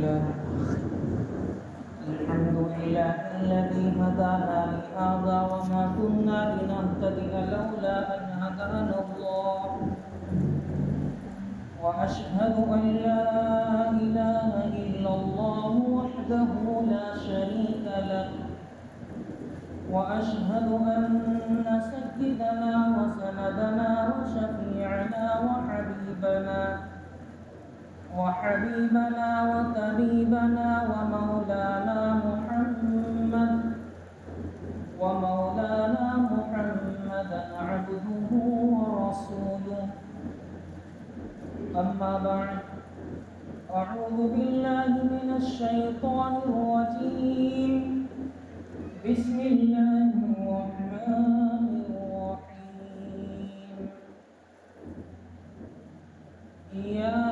لله الذي هدانا لهذا وما كنا لنهتدي لولا أن هدانا الله وأشهد أن لا إله إلا الله وحده لا شريك له وأشهد أن سيدنا وسندنا وشفيعنا وحبيبنا وطبيبنا ومولانا محمدا عبده ورسوله. أما بعد، أعوذ بالله من الشيطان الرجيم. بسم الله الرحمن الرحيم. يا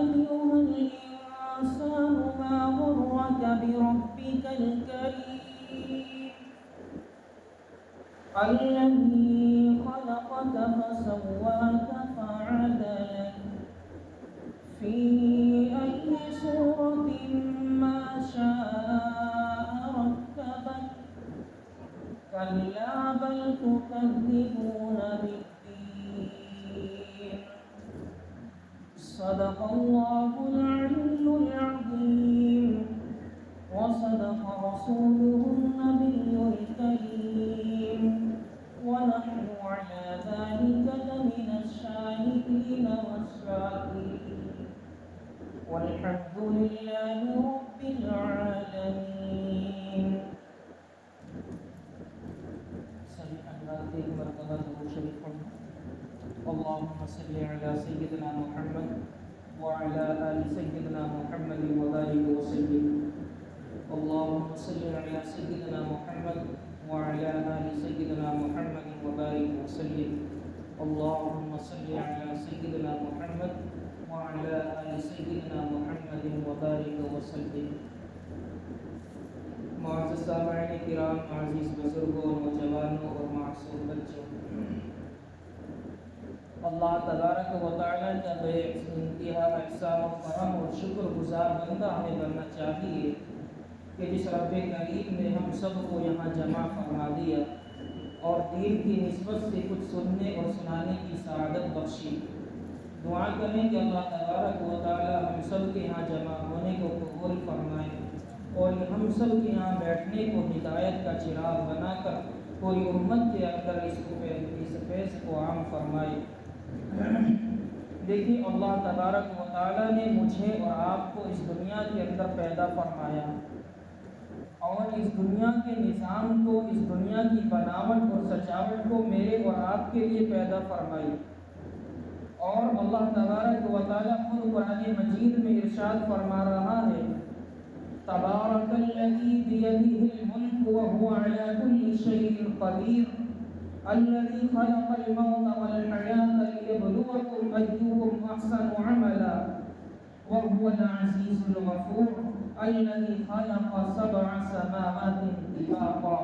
أيها الإنسان ما غرك بربك الكريم الذي خلقك فسواك فعدلك في أي صورة ما شاء ركبك كلا بل تكذبون بالدين. صدق الله العلي العظيم وصدق رسوله النبي الكريم ونحن على ذلك لمن الشاهدين والشاكرين والحمد لله رب العالمين. سمع الله ایک مرتبہ ضرور شریف پڑھیں. اللهم صل على سيدنا محمد وعلى آل سيدنا محمد وبارك وسلم. اللهم صل على سيدنا محمد وعلى آل سيدنا محمد وبارك وسلم. اللهم صل على سيدنا محمد وعلى آل سيدنا محمد وبارك وسلم. معزز سامعین کرام، عزیز بزرگوں، نوجوانوں اور معصوم بچوں، اللہ تبارک و تعالیٰ کا بے انتہا احسان و کرم اور شکر گزار بندہ ہمیں بننا چاہیے کہ جس رب کریم نے ہم سب کو یہاں جمع فرما دیا اور دین کی نسبت سے کچھ سننے اور سنانے کی سعادت بخشی. دعا کریں کہ اللہ تبارک و تعالیٰ ہم سب کے یہاں جمع ہونے کو قبول فرمائے اور ہم سب کے یہاں بیٹھنے کو ہدایت کا چراغ بنا کر کوئی امت کے اندر اس فیض کو عام فرمائے. دیکھیے، اللہ تبارک و تعالیٰ نے مجھے اور آپ کو اس دنیا کے اندر پیدا فرمایا اور اس دنیا کے نظام کو، اس دنیا کی بناوٹ اور سجاوٹ کو میرے اور آپ کے لیے پیدا فرمائی. اور اللہ تبارک و تعالیٰ خود قرآن مجید میں ارشاد فرما رہا ہے: تبارک الذی بیدہ الملک وہو علی کل شیء قدیر الذي خلق الموت والحياة ليبلوكم أيكم أحسن عملا وهو العزيز الغفور الذي خلق 7 سماوات طباقا.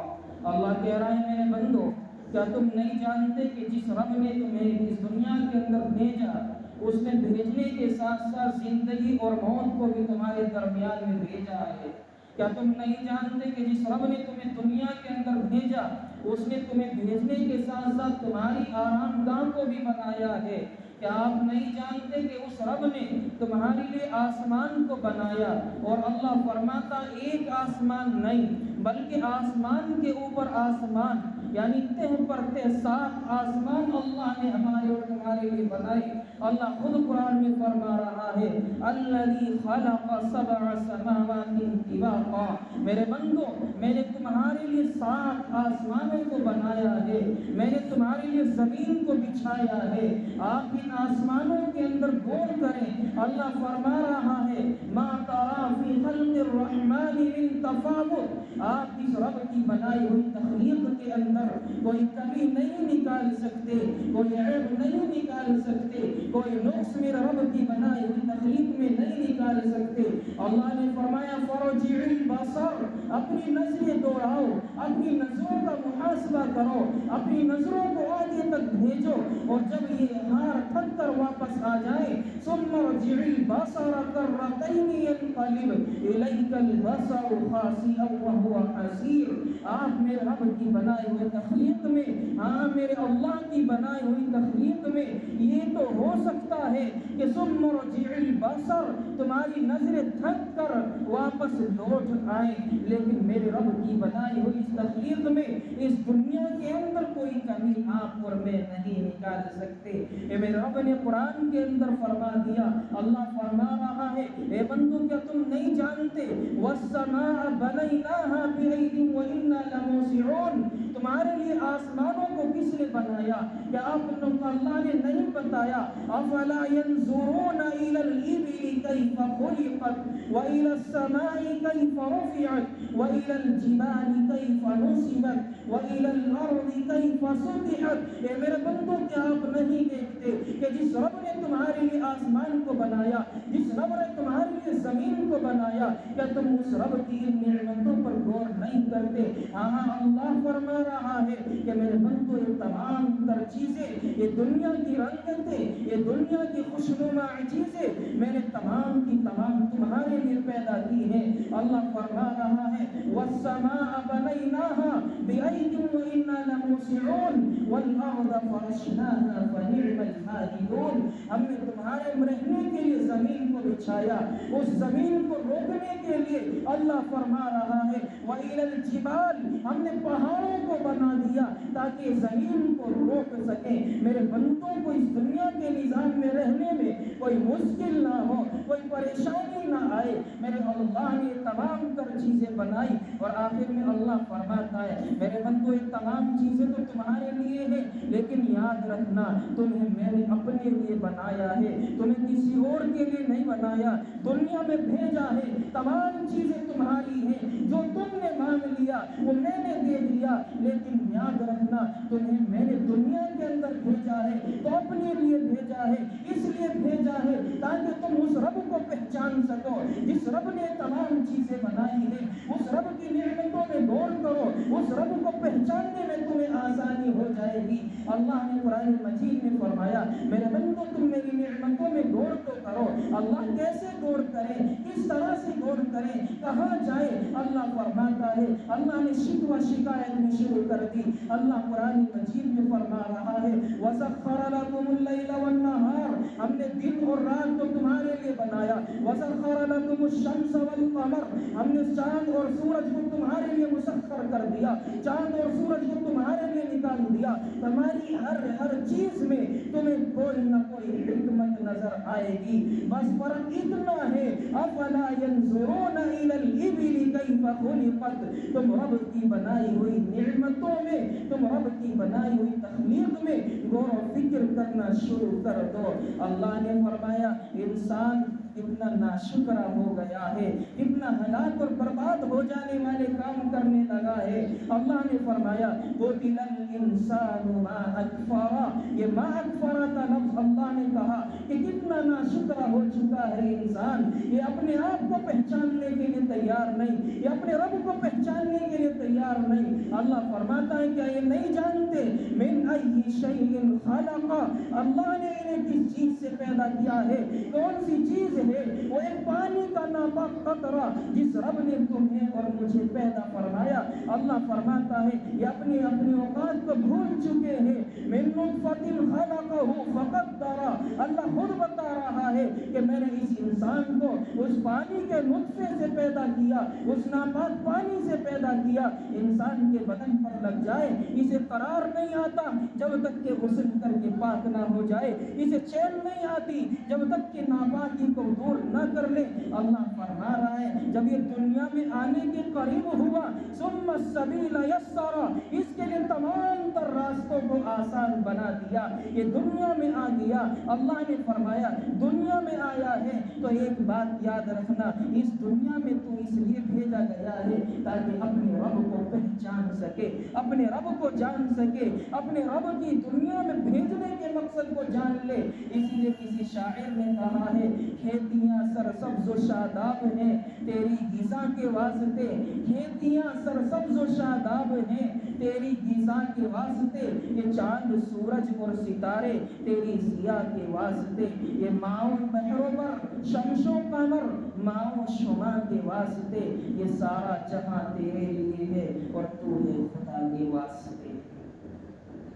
اللہ کہہ رہا ہے: میرے بندو، کیا تم نہیں جانتے کہ جس رب نے تمہیں اس دنیا کے اندر بھیجا، اس نے بھیجنے کے ساتھ ساتھ زندگی اور موت کو بھی تمہارے درمیان میں بھیجا ہے؟ کیا تم نہیں جانتے کہ جس رب نے تمہیں دنیا کے اندر بھیجا، اس نے تمہیں بھیجنے کے ساتھ ساتھ تمہاری آرام گاہ کو بھی بنایا ہے؟ کیا آپ نہیں جانتے کہ اس رب نے تمہارے لیے آسمان کو بنایا؟ اور اللہ فرماتا ایک آسمان نہیں بلکہ آسمان کے اوپر آسمان، یعنی تہ پر تہ 7 آسمان اللہ نے ہمارے اور تمہارے لیے بنائے. اللہ خود قرآن میں فرما رہا ہے: الذی خلق 7 سماوات طباقا. میرے بندو، میں نے تمہارے لیے 7 آسمانوں کو بنایا ہے، میں نے تمہارے لیے زمین کو بچھایا ہے. آپ ان آسمانوں کے اندر غور کریں. اللہ فرما رہا ہے: ما ترى فی خلق الرحمن من تفاوت. آپ اس رب کی بنائی ہوئی تخلیق کے اندر کوئی کمی نہیں نکال سکتے، کوئی عیب نہیں نکال سکتے، کوئی نقص میرے رب کی بنائی ہوئی تخلیق میں نہیں نکال نکال سکتے۔ اللہ نے فرمایا فرجعی بصر، اپنی نظریں دوڑاؤ، اپنی نظروں کا محاسبہ کرو، اپنی نظروں کو آگے تک بھیجو، اور جب یہ ہار تھک کر واپس آ جائے ثم ارجعی البصر کرتین ينقلب الیک البصر خاسئا وهو حسیر۔ آپ میرے رب کی بنائے ہوئے تخلیق میں، ہاں میرے اللہ کی بنائی ہوئی تخلیق میں یہ تو ہو سکتا ہے کہ ثم ارجعی البصر، تمہاری نظریں تھک کر واپس لوٹ آئیں، لیکن میرے رب کی بنائی ہوئی اس تخلیق میں اس دنیا کے اندر کوئی کمی آپ اور میں نہیں نکال سکتے۔ اے میرے رب نے قرآن کے اندر فرما دیا، اللہ فرما رہا ہے اے بندو کیا تم نہیں جانتے والسماء بنیناها بأید وإنا لموسعون، تمہارے لیے آسمانوں کو کس نے بنایا؟ کیا آپ کو اللہ نے نہیں بتایا؟ افلا ينظرون إلى الإبل كيف خلقت وإلى السماء كيف رفعت وإلى الجبال كيف نصبت وإلى الأرض كيف سطحت۔ اے میرے بندو کیا آپ نہیں دیکھتے کہ جس رب نے تمہارے لیے آسمان کو بنایا، جس رب نے تمہارے لیے زمین کو بنایا، کیا تم اس رب کی ان نعمتوں پر غور نہیں کرتے؟ ہاں اللہ فرما رہا ہے کہ میرے بندو یہ تمام تر چیزیں، یہ دنیا کی رنگتیں، یہ دنیا کی خوشنما چیزیں میں نے تمام کی تمام تمہارے لیے پیدا کی ہیں۔ اللہ فرما رہا ہے والسماء بنیناها بأید وإنا لموسعون والأرض فرشناها فنعم الحامدون، ہم نے تمہارے رہنے کے لیے زمین کو بچھایا، اس زمین کو روکنے کے لیے اللہ فرما رہا ہے وإلى الجبال، ہم نے پہاڑوں کو بنا دیا تاکہ زمین کو روک سکیں۔ میرے بندوں کو اس دنیا کے نظام میں رہنے میں کوئی مشکل نہ ہو، کوئی پریشانی نہ آئے، میرے اللہ نے تمام تر چیزیں بنائی، اور آخر میں اللہ فرماتا ہے میرے بندو یہ تمام چیزیں تو تمہارے لیے ہیں، لیکن یاد رکھنا تمہیں میں نے اپنے لیے بنایا ہے، تمہیں کسی اور کے لیے نہیں بنایا، دنیا میں بھیجا ہے، تمام چیزیں تمہاری ہیں، جو تم نے مانگ لیا وہ میں نے دے دیا، لیکن یاد رکھنا تمہیں میں نے دنیا کے اندر بھیجا ہے تو اپنے لیے بھیجا ہے، اس لیے بھیجا ہے تاکہ تم اس رب کو پہچان سکو جس رب نے تمام چیزیں بنائی ہیں، اس رب کی نعمتوں میں غور کرو، اس رب کو پہچاننے میں تمہیں آسانی ہو جائے گی۔ اللہ نے قرآن مجید میں فرمایا میرے بندو تم میری نعمتوں میں غور تو کرو۔ اللہ کیسے غور کریں، کس طرح سے غور کریں، کہاں جائے؟ اللہ فرماتا ہے، اللہ نے شکوہ شکایت میں شروع کر دی۔ اللہ قرآن مجید میں فرما رہا ہے وَسَخَّرَ لَكُمُ اللَّيْلَ وَالنَّهَارَ، ہم نے دن اور رات کو تمہارے لیے بنایا۔ وَسَخَّرَ لَكُمُ الشَّمْسَ وَالْقَمَرَ، ہم نے چاند اور سورج کو تمہارے لیے مسخر کر دیا، چاند اور سورج کو تمہارے لیے نکال دیا۔ تمہاری ہر چیز میں تمہیں کوئی نہ کوئی حکمت نظر آئے گی، بس فرق اتنا ہے افلا ينظرون الى الابل كيف خلقت، تم رب کی بنائی ہوئی نعمتوں میں، تم رب کی بنائی ہوئی تخلیق میں غور و فکر کرنا شروع کر دو۔ اللہ نے فرمایا انسان کتنا ناشکرا ہو گیا ہے، کتنا ہلاک اور برباد ہو جانے والے کام کرنے لگا ہے۔ اللہ نے فرمایا قتل الانسان ما اکفر، یہ ما اکفر کا لفظ اللہ نے کہا کہ کتنا ناشکرا ہو چکا ہے انسان، یہ اپنے آپ کو پہچاننے کے لیے تیار نہیں، یہ اپنے رب کو پہچاننے کے لیے تیار نہیں۔ اللہ فرماتا ہے کیا یہ نہیں جانتے من ای شیء خلق، اللہ نے انہیں کس چیز سے پیدا کیا ہے، کون سی چیز ہے؟ وہ ایک پانی کا ناپاک قطرہ جس رب نے تمہیں اور مجھے پیدا فرمایا۔ اللہ فرماتا ہے یہ اپنی اوقات کو بھول چکے ہیں۔ من نطفۃ خلقہ فقدر، اللہ خود بتا رہا ہے کہ میں نے اس انسان کو اس پانی کے نطفے سے پیدا کیا، اس ناپاک پانی سے پیدا کیا۔ انسان کے بدن پر لگ جائے اسے قرار نہیں آتا جب تک کہ غسل کر کے پاک نہ ہو جائے، اسے چین نہیں آتی جب تک کہ ناپاکی کو دور نہ کر لے۔ اللہ فرما رہا ہے جب یہ دنیا میں آنے کے قریب ہوا ثم السبیل یسر، اس کے لیے تمام تر راستوں کو آسان بنا دیا، یہ دنیا میں آ گیا۔ اللہ نے فرمایا دنیا میں آیا ہے تو ایک بات یاد رکھنا، اس دنیا میں تو اس لیے بھیجا گیا ہے تاکہ اپنے رب کو پہچان سکے، اپنے رب کو جان سکے، اپنے رب کی دنیا میں بھیجنے کے مقصد کو جان لے۔ اس لیے کسی شاعر نے کہا ہے کھیتیاں سرسبز و شاداب ہیں تیری غذا کے واسطے، کھیتیاں سرسبز و شاداب ہیں تیری غذا کے واسطے، یہ چاند سورج اور ستارے تیری ضیاء کے واسطے، یہ ماؤں بحروں پر شمس و قمر ماؤں شما کے واسطے، یہ سارا جہاں تیرے لیے ہے اور تو ہے خدا کے واسطے۔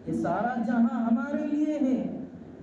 یہ سارا جہاں ہمارے لیے ہے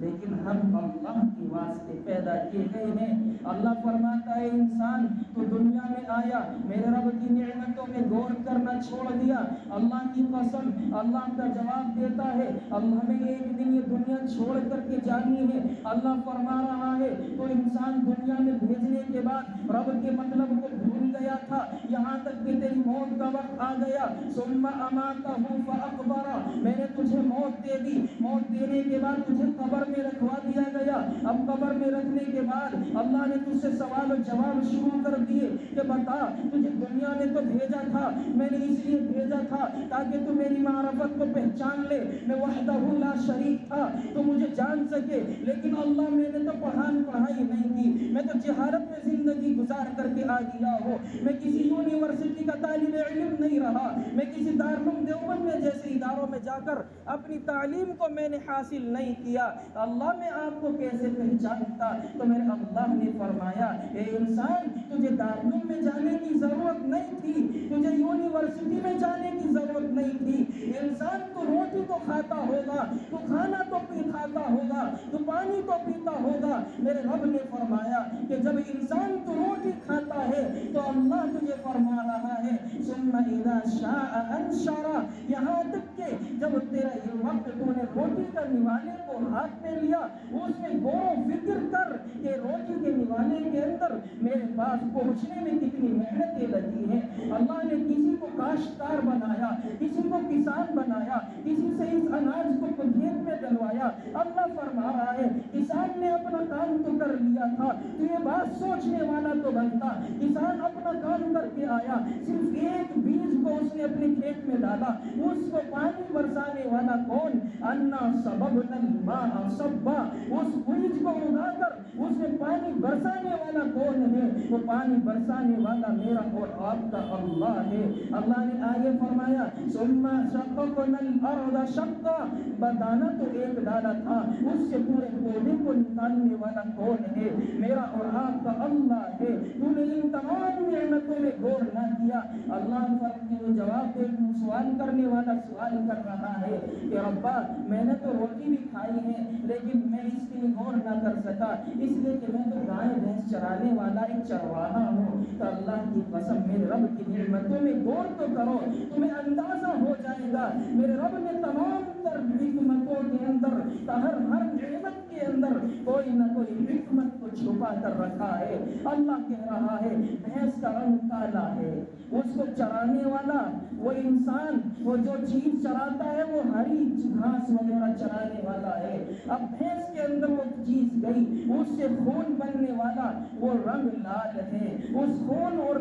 لیکن ہم اللہ کے واسطے پیدا کیے گئے ہیں۔ اللہ فرماتا ہے انسان تو دنیا میں آیا، میرے رب کی نعمتوں میں غور کرنا چھوڑ دیا۔ اللہ کی قسم، اللہ کا جواب دیتا ہے اللہ ہمیں ایک دن یہ دنیا چھوڑ کر کے جانی ہے۔ اللہ فرما رہا ہے تو انسان دنیا میں بھیجنے کے بعد رب کے مطلب کو بھول گیا تھا، یہاں تک کہ تیری موت کا وقت آ گیا۔ ثم اماتہ فاقبرہ، میں نے تجھے موت دے دی، موت دینے کے بعد تجھے قبر میں رکھوا دیا گیا۔ اب قبر میں رکھنے کے بعد اللہ نے تجھ سے سوال و جواب شروع کر دیے کہ بتا تجھے دنیا نے تو بھیجا تھا، میں نے اس لیے بھیجا تھا تاکہ تو میری معرفت کو پہچان لے، میں وحدہ لا شریک تھا تو مجھے جان سکے، لیکن اللہ میں نے تو پڑھائی نہیں کی، میں تو جہالت میں زندگی گزار کر کے آ گیا ہوں، میں کسی یونیورسٹی کا طالب علم نہیں رہا، میں کسی دارالعلوم دیوبند میں جیسے اداروں میں جا کر اپنی تعلیم کو میں نے حاصل نہیں کیا، اللہ میں آپ کو کیسے پہچانتا؟ تو میرے اللہ نے فرمایا اے انسان تجھے دارالعلوم میں جانے کی ضرورت نہیں تھی، تجھے یونیورسٹی میں جانے کی ضرورت نہیں تھی، انسان تو روٹی تو کھاتا ہوگا، تو کھانا تو کھاتا ہوگا، تو پانی تو پیتا ہوگا۔ میرے رب نے فرمایا کہ جب انسان تو روٹی کھاتا ہے تو اللہ تجھے فرما رہا ہے ثم اذا شاء انشر، یہاں تک کہ جب تیرا یہ وقت تو نے روٹی کا نوالے کو ہاتھ میں لیا، اس میں غور و فکر کر کہ روٹی کے نوالے کے اندر میرے پاس پہنچنے میں کتنی محنتیں لگی ہیں۔ اللہ نے کسی کو کاشتکار بنایا، کسی کو کسان بنایا، کسی سے اس اناج کو کھیت میں ڈلوایا۔ اللہ فرما رہا ہے کسان نے اپنا کام تو کر لیا تھا، تو یہ بات سوچنے والا تو بنتا، کسان اپنا کام کر کے آیا، صرف ایک بیج کو اس نے اپنے کھیت میں ڈالا، اس کو پانی برسانے والا کون؟ انا سببنا الماء صبا، اس بیج کو اگا کر اس میں پانی برسانے والا کون ہے؟ وہ پانی برسانے والا میرا اور آپ کا اللہ ہے۔ اللہ نے آگے فرمایا ثم شققنا الارض شقا، بدانا تو ایک ڈالا تھا، اس سے پورے پودے کو نکالنے والا کون ہے؟ میرا اور آپ کا اللہ ہے۔ تو نے ان تمام نعمتوں میں غور نہ کیا۔ اللہ فرماتے جواب دے، سوال کرنے والا سوال کر رہا ہے کہ ربا میں نے تو روٹی بھی کھائی ہے لیکن میں اس کے غور نہ کر سکا، اس لیے کہ میں تو گائے بھینس چرانے والا ایک چرواہا ہوں۔ تو اللہ کی قسم میرے رب کی نعمتوں میں غور تو کرو، تمہیں اندازہ ہو جائے گا میرے رب نے تمام تر حکمتوں کے اندر، ہر نعمت کے اندر کوئی نہ کوئی حکمت کو چھپا کر رکھا ہے۔ اللہ کہہ رہا ہے بھینس کا رنگ کالا ہے، اس کو چرانے والا وہ انسان، وہ جو چیز چراتا ہے وہ ہری گھاس وغیرہ چرانے والا ہے۔ اب بھینس کے اندر وہ چیز گئی، اس سے خون بننے والا وہ رنگ لال ہے، اس خون اور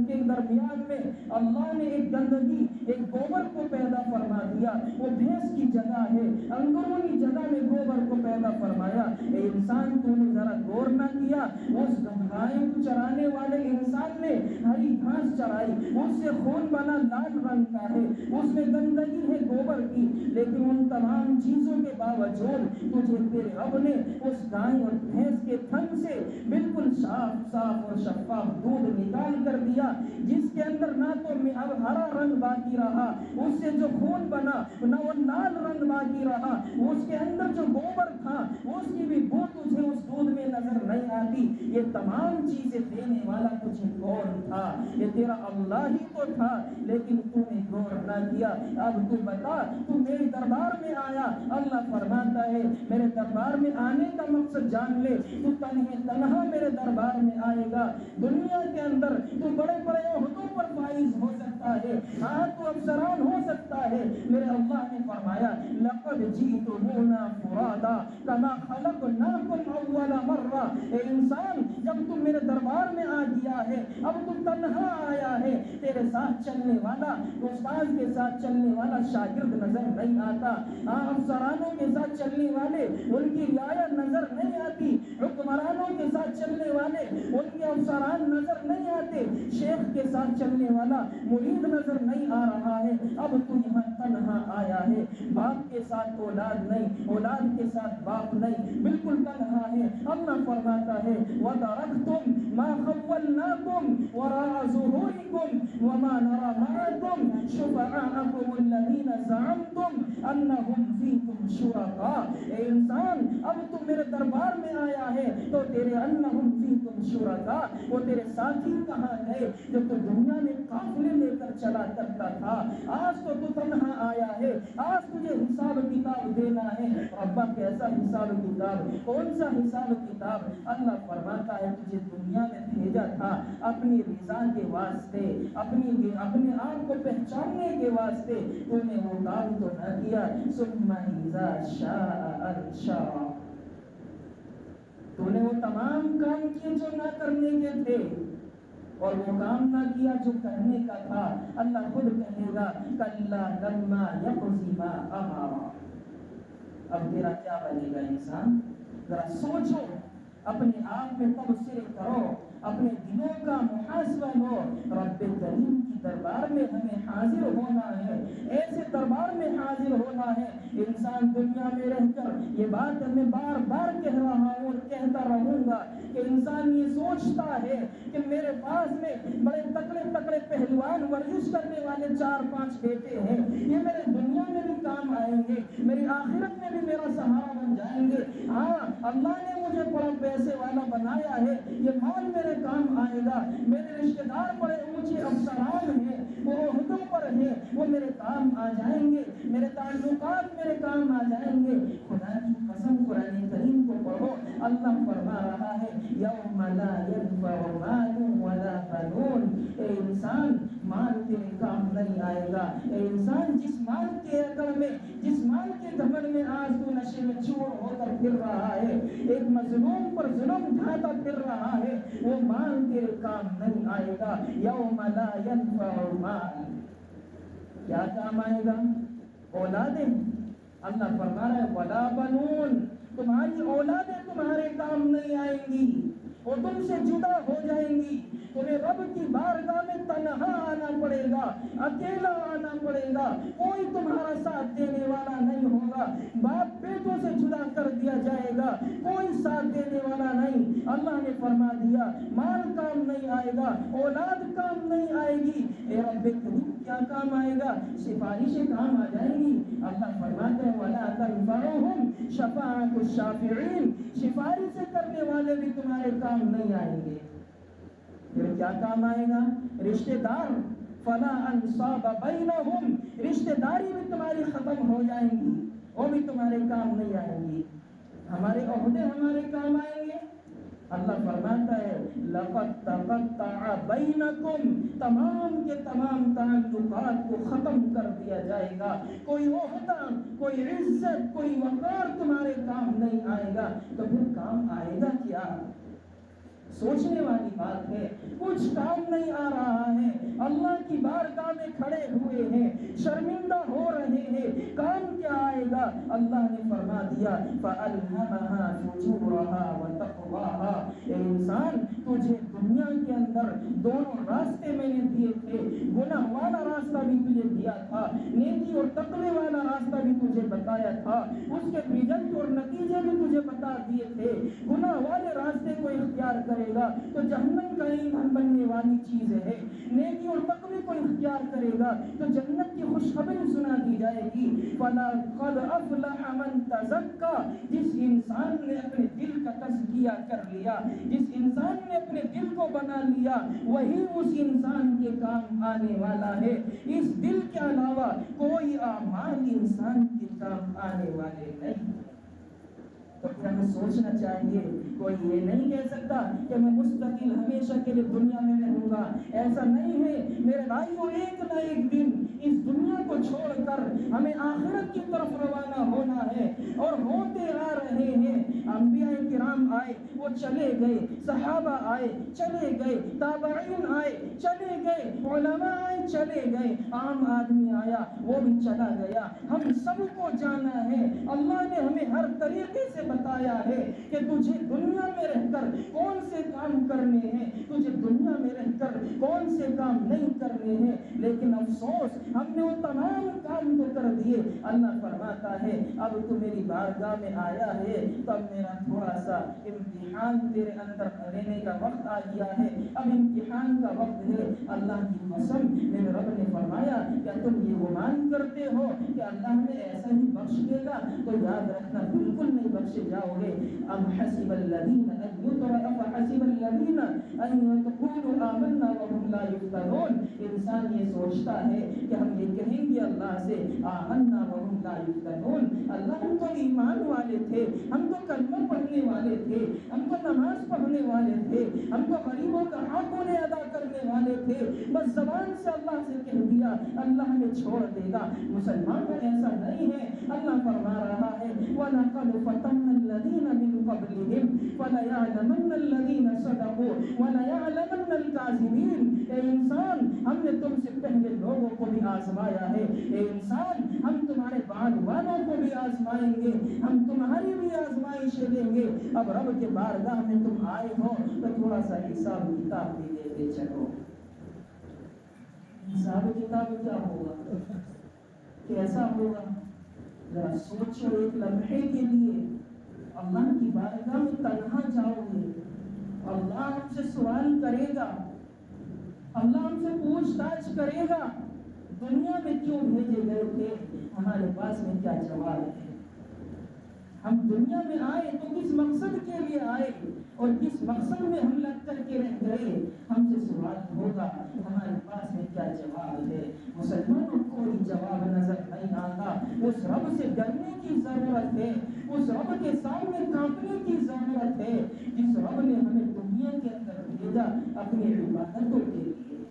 کے درمیان میں اللہ نے ایک گندگی، ایک گوبر کو پیدا فرما دیا، وہ بھینس کی جگہ ہے، اندرونی جگہ میں گوبر کو پیدا فرمایا۔ اے انسان تو نے ذرا غور نہ کیا، اس گائے کو چرانے والے انسان نے ہری گھاس چرائی، اس سے خون بنا لال رنگ کا ہے، اس میں گندگی ہے گوبر کی، لیکن ان تمام چیزوں کے باوجود تجھے تیرے رب نے اس گائے اور بھینس کے تھن سے بالکل صاف اور شفاف دودھ نکال کر دیا، جس کے اندر نہ تو ہرا رنگ باقی رہا، اس سے جو خون بنا نہ وہ لال رنگ باقی رہا، اس کے اندر جو گوبر تھا اس کی بھی بو تجھے اس دودھ میں نظر نہیں آتی۔ یہ تمام چیزیں دینے والا تجھے کون تھا؟ یہ تیرا اللہ ہی تو تھا، لیکن تو نے غور نہ کیا۔ اب تو بتا، تو میرے دربار میں آیا، اللہ فرماتا ہے میرے دربار میں آنے کا مقصد جان لے، تو تنہا میرے دربار میں آئے گا۔ دنیا کے اندر تو بڑے بڑے عہدوں پر فائز ہو سکتا ہے، ہاں تو افسران ہو سکتا ہے، میرے اللہ نے فرمایا لقد جئتمونا فرادا کما خلقناکم اول مرہ. اے انسان جب تم میرے دربار میں آ گیا ہے اب تو تنہا آیا ہے، تیرے ساتھ چلنے والا، استاد کے ساتھ چلنے والا شاگرد نظر نہیں آتا، افسرانوں کے ساتھ چلنے والے ان کی رعایا نظر نہیں آتی، حکمرانوں کے ساتھ چلنے والے ان کے افسران نظر نہیں آتے، شیخ کے ساتھ چلنے والا مرید نظر نہیں آ رہا ہے. اب تو یہاں تنہا آیا ہے، باپ کے ساتھ اولاد نہیں، اولاد کے ساتھ باپ نہیں، بالکل تنہا ہے. اللہ فرماتا ہے وَتَرَكْتُمْ مَا خَوَّلْنَاكُمْ وَرَاءَ ظُهُورِكُمْ وَمَا نَرَى مَعَكُمْ شُفَعَاءَكُمُ الَّذِينَ زَعَمْتُمْ أَنَّهُمْ فِيكُمْ شُرَكَاء. اے انسان اب تو میرے دربار میں آیا ہے تو تیرے انہم فیکم شرکاء، وہ تیرے ساتھی کہاں گئے جو تو دنیا میں قافلے لے کر چلا کرتا تھا؟ آج تو تو تنہا آیا ہے، آج تجھے حساب کتاب دینا ہے. ربا کیسا حساب کتاب، کون سا حساب کتاب؟ اللہ فرماتا ہے تجھے دنیا میں بھیجا تھا اپنی رضا کے واسطے، اپنے آپ کو پہچاننے کے واسطے، تو نے وہ کام تو نہ کیا. ثم اذا شاء انشرہ، تو نے وہ تمام کام کیے جو نہ کرنے کے تھے اور وہ کام نہ کیا جو کرنے کا تھا. اللہ خود کہے گا کلا لما یقضی ما امرہ. اب تیرا کیا بنے گا انسان؟ ذرا سوچو، اپنے آپ میں تبصرے کرو، اپنے دلوں کا محاسبہ لو. رب کریم کی دربار میں ہمیں حاضر ہونا ہے، ایسے دربار میں حاضر ہونا ہے. انسان دنیا میں رہ کر یہ بات میں بار بار کہہ رہا ہوں اور کہتا رہوں گا کہ انسان یہ سوچتا ہے کہ میرے پاس میں بڑے تکڑے تکڑے پہلوان ورزش کرنے والے 4-5 بیٹے ہیں، یہ میرے دنیا میں بھی کام آئیں گے، میری آخرت میں بھی میرا سہارا بن جائیں گے. ہاں اللہ نے مجھے بڑا پیسے والا بنایا ہے، یہ مال میرے کام آئے گا، میرے رشتہ دار بڑے اونچے افسران ہیں، وہ عہدوں پر ہیں، وہ میرے کام آ جائیں گے، میرے تعلقات میرے کام آ جائیں گے. خدا کی قسم قرآن کریم کو پڑھو، اللہ فرما رہا ہے یوم لا ينفع مال ولا بنون. اے انسان مال تیرے کام نہیں آئے گا. اے انسان جس مال کے عقل میں، جس مال کے گھمنڈ میں آج تو نشے میں چور ہو کر پھر رہا ہے، ایک مظلوم پر ظلم ڈھاتا پھر رہا ہے، وہ مال تیرے کام نہیں آئے گا. یوم لا ينفع مال، کیا کام آئے گا؟ اولادیں. اللہ فرما رہا ہے ولا بنون، تمہاری اولادیں تمہارے کام نہیں آئیں گی، وہ تم سے جدا ہو جائیں گی. تمہیں رب کی بارگاہ میں تنہا آنا پڑے گا، اکیلا آنا پڑے گا، کوئی تمہارا ساتھ دینے والا نہیں ہوگا. باپ بیٹوں سے جدا کر دیا جائے گا، کوئی ساتھ دینے والا نہیں. اللہ نے فرما دیا مال کام نہیں آئے گا، اولاد کام نہیں آئے گی. اے رب کریم کیا کام آئے گا؟ سفارشیں کام آ جائیں گی. اللہ فرماتے ہیں وَلَا تَنفَعُهُمْ شَفَاعَةُ الشَّافِعِينَ، سفارشیں کرنے والے بھی تمہارے کام نہیں آئیں گے. پھر کیا کام آئے گا؟ رشتہ دار. فَلَا أَنْصَابَ بَيْنَهُمْ، رشتہ داری بھی تمہاری ختم ہو جائیں گی، وہ بھی تمہارے کام نہیں آئیں گی. ہمارے عہدے ہمارے کام آئیں گے؟ اللہ فرماتا ہے لَقَدْ تَقَطَّعَ بَيْنَكُمْ، تمام کے تمام تعلقات کو ختم کر دیا جائے گا. کوئی عہدہ، کوئی عزت، کوئی وقار تمہارے کام نہیں آئے گا. تو پھر کام آئے گا کیا؟ سوچنے والی بات ہے. کچھ کام نہیں آ رہا ہے، اللہ کی بارگاہ میں کھڑے ہوئے ہیں، شرمندہ ہو رہے ہیں، کام کیا آئے گا؟ اللہ نے فرما دیا فَأَلْهَمَهَا فُجُورَهَا وَتَقْوَاهَا. اے انسان تجھے دنیا کے اندر دونوں راستے میں نے دیے تھے، گناہ والا راستہ بھی تجھے دیا تھا، نیکی اور تقوی والا راستہ بھی تجھے بتایا تھا، اس کے رزلٹ اور نتیجے بھی تجھے بتا دیے تھے. گناہ والے راستے کو اختیار کرے گا تو جہنم کا ایندھن بننے والی چیز ہے، نیکی اور تقوی کو اختیار کرے گا تو جنت کی خوشخبری سنا دی جائے گی. فَلَا قَدْ أَفْلَحَ مَنْ تَزَكَّى، جس انسان نے اپنے دل کا تزکیہ کر لیا، جس انسان نے اپنے دل کو بنا لیا، وہی اس انسان کے کام آنے والا ہے. اس دل کے علاوہ کوئی اعمال انسان کے کام آنے والے نہیں. تو پھر ہمیں سوچنا چاہیے، کوئی یہ نہیں کہہ سکتا کہ میں مستقل ہمیشہ کے لیے دنیا میں رہوں گا. ایسا نہیں ہے میرے بھائیوں، ایک نہ ایک دن اس دنیا کو چھوڑ کر ہمیں آخرت کی طرف روانہ آئے وہ چلے گئے، صحابہ آئے چلے گئے، تابعین آئے چلے گئے، علماء آئے چلے گئے، عام آدمی آیا وہ بھی چلا گیا۔ ہم سب کو جانا ہے، اللہ نے ہمیں ہر طریقے سے بتایا ہے کہ تجھے دنیا میں رہ کر کون سے کام کرنے ہیں، تجھے دنیا میں رہ کر کون سے کام نہیں کرنے ہیں، لیکن افسوس ہم نے وہ تمام کام تو کر دیے۔ اللہ فرماتا ہے اب تو میری بارگاہ میں آیا ہے تو اب میرا تھوڑا سا امتحان تیرے اندر لینے کا وقت آ گیا ہے، اب امتحان کا وقت ہے۔ اللہ کی قسم میرے رب نے فرمایا کیا تم یہ گمان کرتے ہو کہ اللہ ہمیں ایسا ہی بخش دے گا؟ تو یاد رکھنا بالکل نہیں بخشے جاؤ گے۔ ام حسب الذین ان یترکوا حسب الذین ان یقولوا آمنا وهم لا یفتنون۔ انسان یہ سوچتا ہے کہ ہم یہ کہیں گے اللہ سے آمنا وهم لا یفتنون، اللہ ہم تو ایمان والے تھے، ہم تو کلمہ پڑھنے والے تھے، ہم تو نماز پڑھنے والے تھے، ہم تو غریبوں کا حق انہیں ادا کرنے والے تھے، بس زبان سے اللہ سے کہہ دیا اللہ ہمیں چھوڑ دے گا۔ مسلمان ایسا نہیں ہے۔ اللہ فرما رہا ہے وَلَقَدْ فَتَنَّا الَّذِينَ مِن قَبْلِهِمْ فَلَيَعْلَمَنَّ الَّذِينَ صَدَقُوا وَلَيَعْلَمَنَّ الْكَاذِبِينَ۔ اے انسان ہم نے تم سے پہلے لوگوں کو بھی آزمایا ہے، اے انسان ہم تمہارے بعد والوں کو بھی آزمائیں گے، ہم تمہاری بھی آزمائشیں دیں گے۔ اب رب کے بارگاہ میں تم آئے ہو تو تھوڑا سا حساب کتاب بھی دے کے چلو۔ حساب کتاب کیا ہوگا، کیسا ہوگا؟ ذرا سوچو ایک لمحے کے لیے، اللہ کی بارگاہ میں تنہا جاؤ گے، اللہ ہم سے سوال کرے گا، اللہ ہم سے پوچھ تاچھ کرے گا دنیا میں کیوں بھیجے گئے تھے، ہمارے پاس میں کیا جواب ہے؟ ہم دنیا میں آئے تو کس مقصد کے لیے آئے اور کس مقصد میں ہم لگ کر کے رہ گئے، ہم سے سوال ہوگا، ہمارے پاس میں کیا جواب ہے؟ مسلمانوں کو کوئی جواب نظر نہیں آتا۔ اس رب سے ڈرنے کی ضرورت ہے، اس رب کے سامنے کانپنے کی ضرورت ہے جس رب نے ہمیں دنیا کے اندر بھیجا اپنی عبادتوں کے لیے،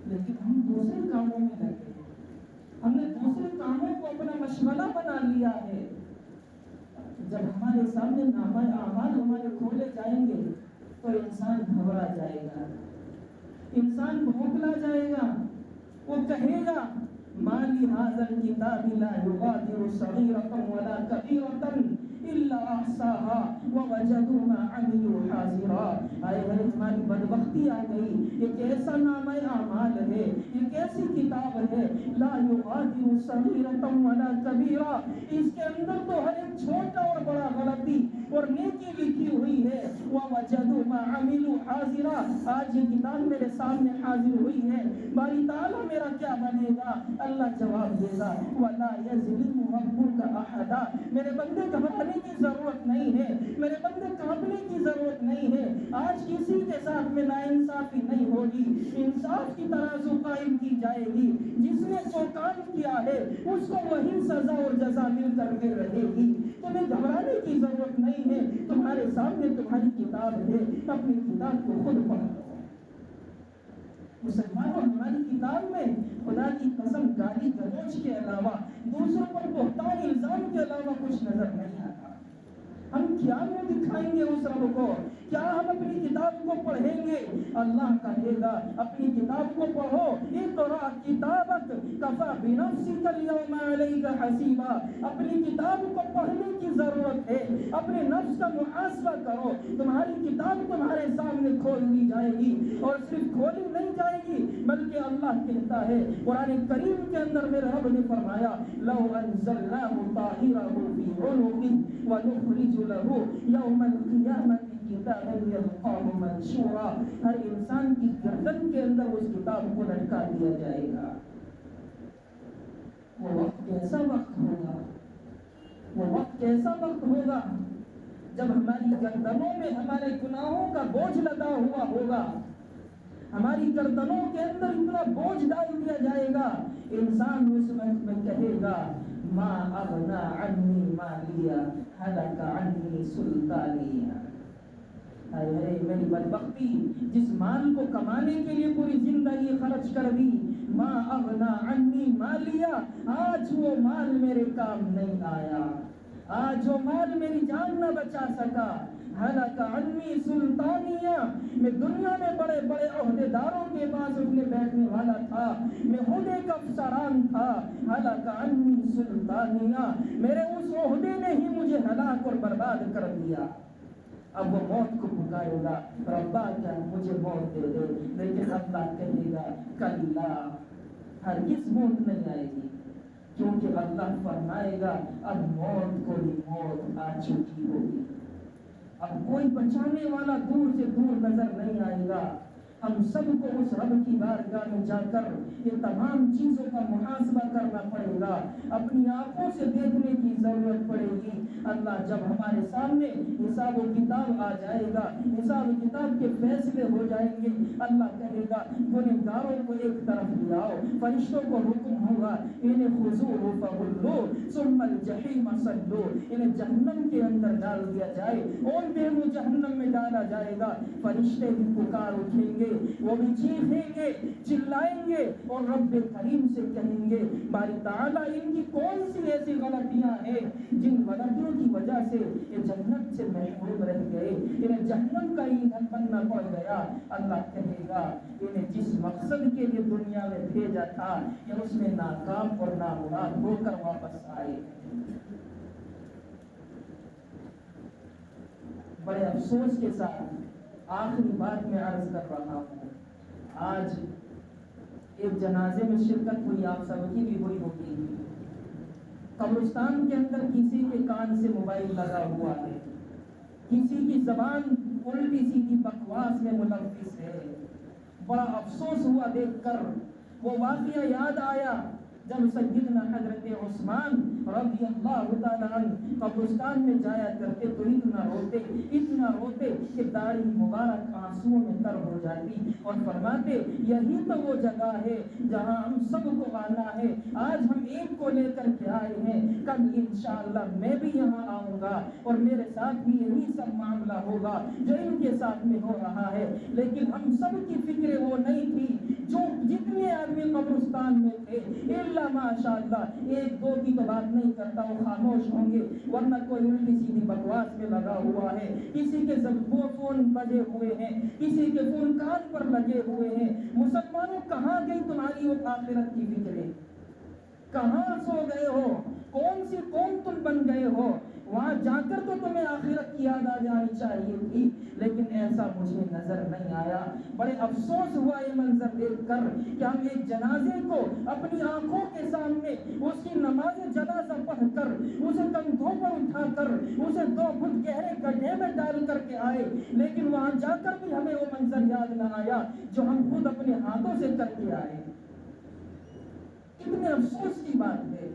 لیکن ہم دوسرے کاموں میں لگے ہیں، ہم نے دوسرے کاموں کو اپنا مشغلہ بنا لیا ہے۔ جب ہمارے سامنے نامہ اعمال ہمارے کھولے جائیں گے تو انسان گھبرا جائے گا، انسان بھوکلا جائے گا، وہ کہے گا ما لهذا الكتاب لا يغادر صغيرة ولا كبيرة الا احصاها ووجدوا ما عملوا حاضرا۔ آئے ہماری بدبختی آ گئی، ایک ایسا نامہ اعمال ہے، ایک ایسی کتاب ہے لا یغادر صغیرۃ ولا کبیرہ، اس کے اندر تو ہر ایک چھوٹا اور بڑا غلطی اور نیکی لکھی ہوئی ہے۔ ووجدوا ما عملوا حاضرا، آج یہ کتاب میرے سامنے حاضر ہوئی ہے، باری تعالیٰ میرا کیا بنے گا؟ اللہ جواب دے گا ولا یظلم ربک احدا، میرے بندے گھبرانے کی ضرورت نہیں ہے، میرے بندے کانپنے کی ضرورت نہیں ہے۔ آج کسی کے ساتھ میں ناانصافی نہیں ہوگی، انصاف کی ترازو قائم کی جائے گی، جس نے جو کام کیا ہے اس کو وہی سزا اور جزا مل کر کے رہے گی۔ تمہیں گھبرانے کی ضرورت نہیں ہے، تمہارے سامنے تمہاری کتاب ہے، اپنی کتاب کو خود پڑھ لو۔ مسلمانوں ہماری کتاب میں خدا کی قسم گالی گلوچ کے علاوہ، دوسروں پر بہتان الزام کے علاوہ کچھ نظر نہیں آتا۔ ہم کیا منہ دکھائیں گے اس رب کو؟ کیا ہم اپنی کتاب کو پڑھیں گے؟ اللہ کہے گا اپنی کتاب کو پڑھو، اقرأ کتابک کفی بنفسک اليوم علیک حسیبا، اپنی کتاب کو پڑھنے کی ضرورت ہے، اپنے نفس کا محاسبہ کرو۔ تمہاری کتاب تمہارے سامنے کھول دی جائے گی، اور صرف کھولی نہیں جائے گی بلکہ اللہ کہتا ہے قرآن کریم کے اندر میرے رب نے فرمایا لو انزلناه طاهرا في عنق ونخرج له يوم القيامة کتابا یلقاه منشورا، ہر انسان کی گردن کے اندر اس کتاب کو لٹکا دیا جائے گا۔ وہ وقت کیسا وقت ہوگا، وہ وقت کیسا وقت ہوگا جب ہماری گردنوں میں ہمارے گناہوں کا بوجھ لگا ہوا ہوگا، ہماری گردنوں کے اندر اتنا بوجھ ڈال دیا جائے گا، انسان اس وقت میں کہے گا ما اغنا عنی مالیہ ہلک عنی سلطانیہ۔ اے میری بدبختی، جس مال کو کمانے کے لیے پوری زندگی خرچ کر دی، ما اغنا عنی مالیہ، آج وہ مال میرے کام نہیں آیا۔ آج جو مال میری جان نہ بچا سکا، ہلاک عنی سلطانیہ، میں دنیا میں بڑے بڑے عہدے داروں کے پاس اٹھنے بیٹھنے والا تھا، میں عہدے کا افسران تھا، ہلاک عنی سلطانیہ، میرے اس عہدے نے ہی مجھے ہلاک اور برباد کر دیا۔ اب وہ موت کو پکارے گا، ربا کیا مجھے موت دے دے، لیکن اللہ کہے گا کلا، ہرگز موت نہیں آئے گی، کیونکہ اللہ فرمائے گا اب موت کو بھی موت آ چکی ہوگی، اب کوئی بچانے والا دور سے دور نظر نہیں آئے گا۔ ہم سب کو اس رب کی بارگاہ میں جا کر یہ تمام چیزوں کا محاسبہ کرنا پڑے گا، اپنی آنکھوں سے دیکھنے کی ضرورت پڑے گی۔ اللہ جب ہمارے سامنے حساب و کتاب آ جائے گا، حساب و کتاب کے فیصلے ہو جائیں گے، اللہ کہے گا گنہگاروں کو ایک طرف لے آؤ، فرشتوں کو حکم ہوگا انہیں خذوہ فغلوہ ثم الجحیم صلوہ، انہیں جہنم کے اندر ڈال دیا جائے، اون دے وہ جہنم میں ڈالا جائے گا۔ فرشتے بھی پکار اٹھیں گے، وہ بھی چیخیں گے، چلائیں گے اور رب کریم سے کہیں گے باری تعالیٰ ان کی کون سی ایسی غلطیاں ہیں جن غلطیوں کی وجہ سے یہ جنت سے محروم رہ گئے، انہیں جہنم کا ایندھن بننا پڑ گیا۔ اللہ کہے گا انہیں جس مقصد کے لیے دنیا میں بھیجا تھا یہ اس میں ناکام اور نامراد ہو کر واپس آئے۔ بڑے افسوس کے ساتھ آخری بات میں عرض کر رہا ہوں، آج ایک جنازے میں شرکت ہوئی، آپ سب کی بھی ہوئی ہوگی، قبرستان کے اندر کسی کے کان سے موبائل لگا ہوا ہے، کسی کی زبان الٹی سیدھی بکواس میں ملوث ہے۔ بڑا افسوس ہوا دیکھ کر، وہ واقعہ یاد آیا جب سیدنا حضرت عثمان رضی اللہ تعالیٰ عنہ قبرستان میں جایا کرتے تو اتنا روتے کہ داڑھی مبارک آنسوؤں میں تر ہو جاتی اور فرماتے یہی تو وہ جگہ ہے جہاں ہم سب کو آنا ہے، آج ہم ایک کو لے کر کے آئے ہیں، کل انشاءاللہ میں بھی یہاں آؤں گا اور میرے ساتھ بھی یہی سب معاملہ ہوگا جو ان کے ساتھ میں ہو رہا ہے۔ لیکن ہم سب کی فکر وہ نہیں تھی، جو جتنے آدمی قبرستان میں تھے الا ماشاءاللہ ایک دو کی تو بات نہیں کرتا، وہ خاموش ہوں گے، ورنہ کوئی الٹی سیدھی بکواس میں لگا ہوا ہے، کسی کے فون بجے ہوئے ہیں، کسی کے فون کان پر لگے ہوئے ہیں۔ مسلمانوں کہاں گئی تمہاری وہ آخرت کی فکریں؟ کہاں سو گئے ہو؟ کون سی قوم تم بن گئے ہو؟ وہاں جا کر تو تمہیں آخرت کی یاد آ جانی چاہیے تھی، لیکن ایسا مجھے نظر نہیں آیا۔ بڑے افسوس ہوا یہ منظر دیکھ کر کہ ہم ایک جنازے کو اپنی آنکھوں کے سامنے اس کی نماز جنازہ پڑھ کر اسے کندھوں پر اٹھا کر اسے 2 فٹ گہرے گڈھے میں ڈال کر کے آئے، لیکن وہاں جا کر بھی ہمیں وہ منظر یاد نہ آیا جو ہم خود اپنے ہاتھوں سے کر کے آئے۔ کتنے افسوس کی بات ہے۔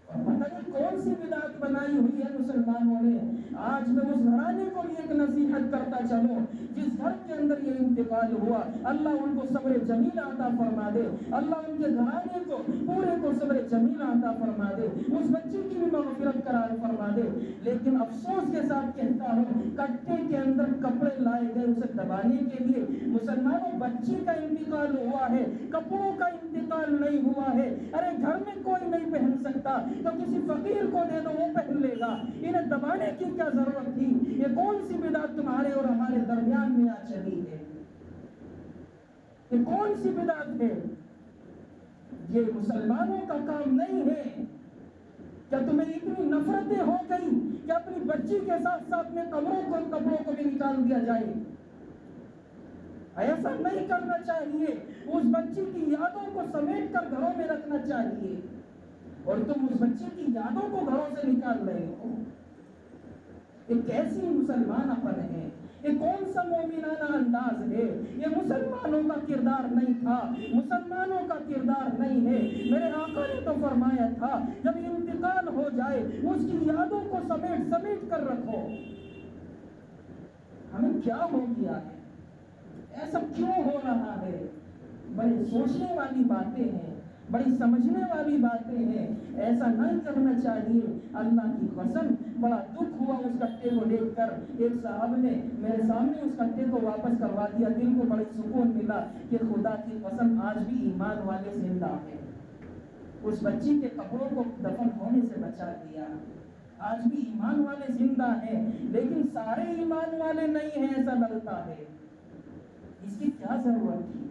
اور پتہ نہیں کون سی بدعت بنائی ہوئی ہے مسلمانوں نے۔ آج میں اس گھرانے کو بھی ایک نصیحت کرتا چلوں جس گھر کے اندر یہ انتقال ہوا، اللہ ان کو صبر جمیل عطا فرما دے، اللہ ان کے گھرانے کو پورے کو صبر جمیل عطا فرما دے، اس بچے کی بھی مغفرت قرار فرما دے۔ لیکن افسوس کے ساتھ کہتا ہوں کٹے کے اندر کپڑے لائے گئے اسے دبانے کے لیے۔ مسلمانوں بچی کا انتقال ہوا ہے، کپڑوں کا انتقال نہیں ہوا ہے۔ ارے گھر میں کوئی نہیں پہن سکتا تو کسی فقیر کو دے دو، وہ پہن لے گا، انہیں دبانے کی کیا ضرورت تھی؟ یہ کون سی بدعت تمہارے اور ہمارے درمیان میں آ چلی ہے؟ یہ کون سی بدعت ہے؟ یہ مسلمانوں کا کام نہیں ہے۔ کیا تمہیں اتنی نفرتیں ہو گئی کہ اپنی بچی کے ساتھ ساتھ میں کپڑوں کو بھی نکال دیا جائے؟ ایسا نہیں کرنا چاہیے۔ اس بچی کی یادوں کو سمیٹ کر گھروں میں رکھنا چاہیے، اور تم اس بچے کی یادوں کو گھروں سے نکال رہے ہو۔ یہ کیسی مسلمان اپن ہے؟ یہ کون سا مومنانہ انداز ہے؟ یہ مسلمانوں کا کردار نہیں تھا، مسلمانوں کا کردار نہیں ہے۔ میرے آقا نے تو فرمایا تھا جب انتقال ہو جائے اس کی یادوں کو سمیٹ کر رکھو۔ ہمیں کیا ہو گیا ہے؟ ایسا کیوں ہو رہا ہے؟ بڑی سوچنے والی باتیں ہیں، بڑی سمجھنے والی باتیں ہیں، ایسا نہیں کرنا چاہیے۔ اللہ کی قسم بڑا دکھ ہوا اس کٹے کو دیکھ کر۔ ایک صاحب نے میرے سامنے اس کٹے کو واپس کروا دیا، دل کو بڑی سکون ملا کہ خدا کی قسم آج بھی ایمان والے زندہ ہیں۔ اس بچی کے قبروں کو دفن ہونے سے بچا دیا۔ آج بھی ایمان والے زندہ ہیں، لیکن سارے ایمان والے نہیں ہیں ایسا لگتا ہے۔ اس کی کیا ضرورت تھی؟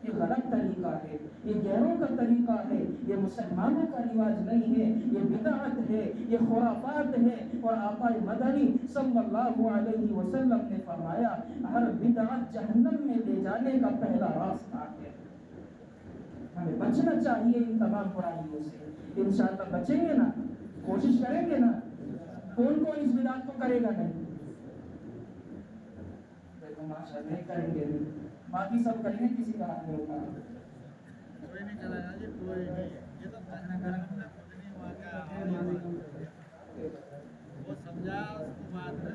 یہ غلط طریقہ ہے، یہ غیروں کا طریقہ ہے، یہ مسلمانوں کا رواج نہیں ہے، یہ بدعت ہے، یہ خرافات ہے۔ اور آقا مدنی صلی اللہ علیہ وسلم نے فرمایا ہر بدعت جہنم میں لے جانے کا پہلا راستہ ہے۔ ہمیں بچنا چاہیے ان تمام برائیوں سے۔ انشاءاللہ بچیں گے نا، کوشش کریں گے نا۔ کون کون اس بدعت کو کرے گا نہیں؟ دیکھو ماشاءاللہ نہیں کریں گے نہیں، باقی سب کریں گے، کسی کا ہاتھ نہیں ہوگا۔ کوئی نہیں چلایا جی، کوئی نہیں، یہ تو وہ سمجھا اس کو بات ہے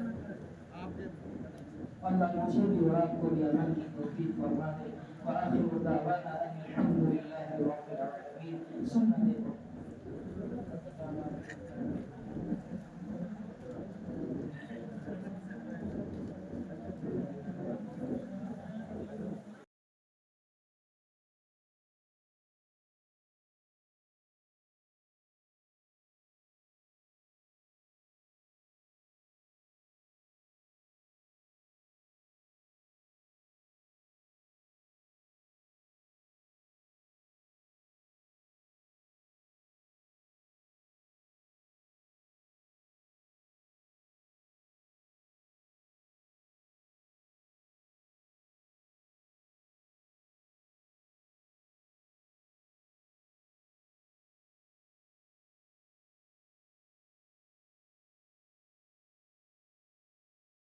آپ کے۔ اللہ مجھے بھی اور آپ کو بھی عمل کی توفیق فرما دے۔ وآخر دعوانا ان الحمد للہ رب العالمین۔ سنت